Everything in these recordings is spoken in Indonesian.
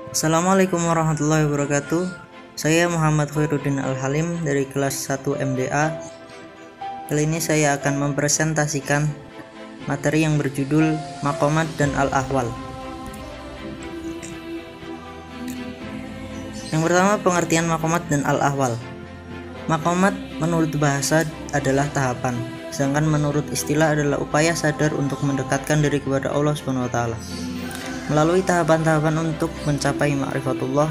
Assalamualaikum warahmatullahi wabarakatuh. Saya Muhammad Khairuddin Al-Halim dari kelas 1 MDA. Kali ini saya akan mempresentasikan materi yang berjudul Maqamat dan Al-Ahwal. Yang pertama, pengertian Maqamat dan Al-Ahwal. Maqamat menurut bahasa adalah tahapan, sedangkan menurut istilah adalah upaya sadar untuk mendekatkan diri kepada Allah SWT melalui tahapan-tahapan untuk mencapai ma'rifatullah,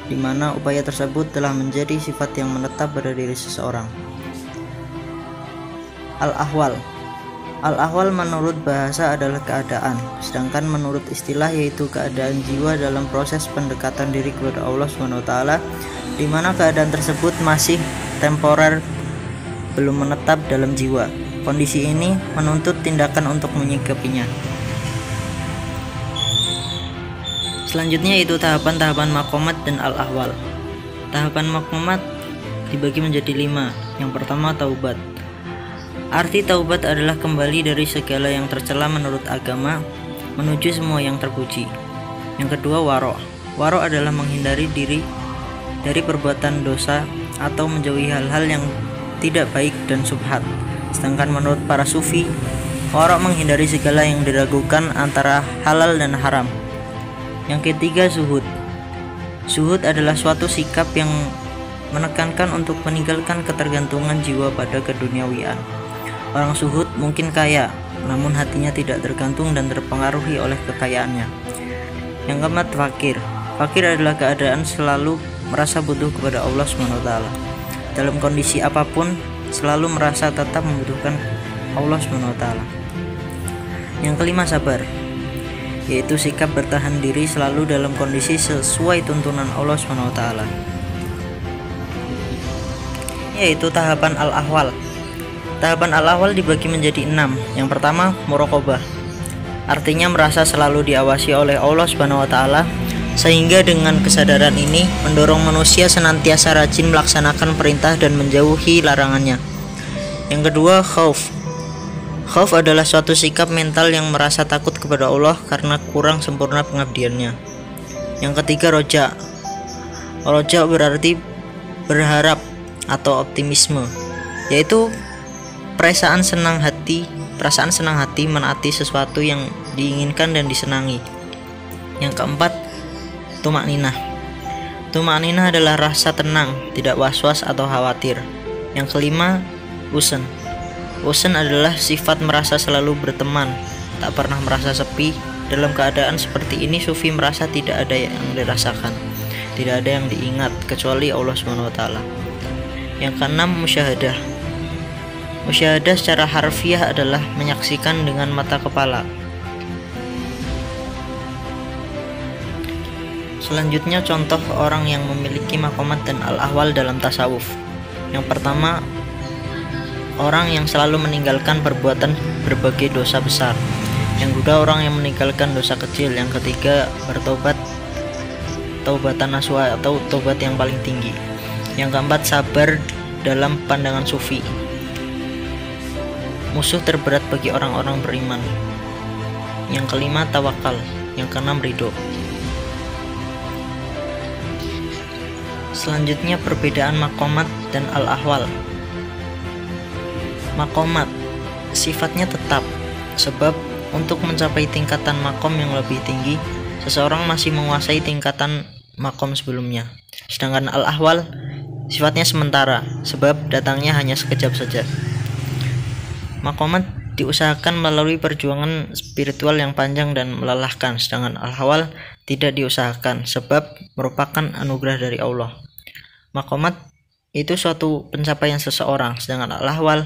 di mana upaya tersebut telah menjadi sifat yang menetap pada diri seseorang. Al-Ahwal. Al-Ahwal menurut bahasa adalah keadaan, sedangkan menurut istilah yaitu keadaan jiwa dalam proses pendekatan diri kepada Allah SWT, di mana keadaan tersebut masih temporer, belum menetap dalam jiwa. Kondisi ini menuntut tindakan untuk menyikapinya. Selanjutnya yaitu tahapan-tahapan maqamat dan al-ahwal. Tahapan maqamat dibagi menjadi 5. Yang pertama, taubat. Arti taubat adalah kembali dari segala yang tercela menurut agama menuju semua yang terpuji. Yang kedua, waro'. Waro' adalah menghindari diri dari perbuatan dosa atau menjauhi hal-hal yang tidak baik dan subhat. Sedangkan menurut para sufi, waro' menghindari segala yang diragukan antara halal dan haram. Yang ketiga, zuhud. Zuhud adalah suatu sikap yang menekankan untuk meninggalkan ketergantungan jiwa pada keduniawian. Orang zuhud mungkin kaya, namun hatinya tidak tergantung dan terpengaruhi oleh kekayaannya. Yang keempat, fakir. Fakir adalah keadaan selalu merasa butuh kepada Allah SWT. Dalam kondisi apapun, selalu merasa tetap membutuhkan Allah SWT. Yang kelima, sabar, yaitu sikap bertahan diri selalu dalam kondisi sesuai tuntunan Allah SWT. Yaitu tahapan al-ahwal. Tahapan al-ahwal dibagi menjadi 6. Yang pertama, muraqabah. Artinya merasa selalu diawasi oleh Allah SWT, sehingga dengan kesadaran ini mendorong manusia senantiasa rajin melaksanakan perintah dan menjauhi larangannya. Yang kedua, khauf. Khauf adalah suatu sikap mental yang merasa takut kepada Allah karena kurang sempurna pengabdiannya. Yang ketiga, roja. Roja berarti berharap atau optimisme, yaitu perasaan senang hati menaati sesuatu yang diinginkan dan disenangi. Yang keempat, tumakninah. Tumakninah adalah rasa tenang, tidak was-was atau khawatir. Yang kelima, usen. Usen adalah sifat merasa selalu berteman, tak pernah merasa sepi. Dalam keadaan seperti ini, sufi merasa tidak ada yang dirasakan, tidak ada yang diingat kecuali Allah SWT. Yang keenam, musyahadah. Musyahadah secara harfiah adalah menyaksikan dengan mata kepala. Selanjutnya, contoh orang yang memiliki maqamat dan al-ahwal dalam tasawuf. Yang pertama, orang yang selalu meninggalkan perbuatan berbagai dosa besar. Yang kedua, orang yang meninggalkan dosa kecil. Yang ketiga, bertobat, taubatan nasuha atau tobat yang paling tinggi. Yang keempat, sabar dalam pandangan sufi. Musuh terberat bagi orang-orang beriman. Yang kelima, tawakal. Yang keenam, ridho. Selanjutnya, perbedaan maqamat dan al-ahwal. Maqamat sifatnya tetap, sebab untuk mencapai tingkatan maqam yang lebih tinggi, seseorang masih menguasai tingkatan maqam sebelumnya. Sedangkan al-ahwal sifatnya sementara, sebab datangnya hanya sekejap saja. Maqamat diusahakan melalui perjuangan spiritual yang panjang dan melelahkan, sedangkan al-ahwal tidak diusahakan, sebab merupakan anugerah dari Allah. Maqamat itu suatu pencapaian seseorang, sedangkan al-ahwal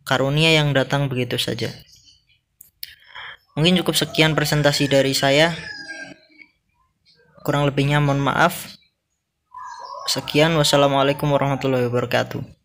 karunia yang datang begitu saja. Mungkin cukup sekian presentasi dari saya. Kurang lebihnya mohon maaf. Sekian, wassalamualaikum warahmatullahi wabarakatuh.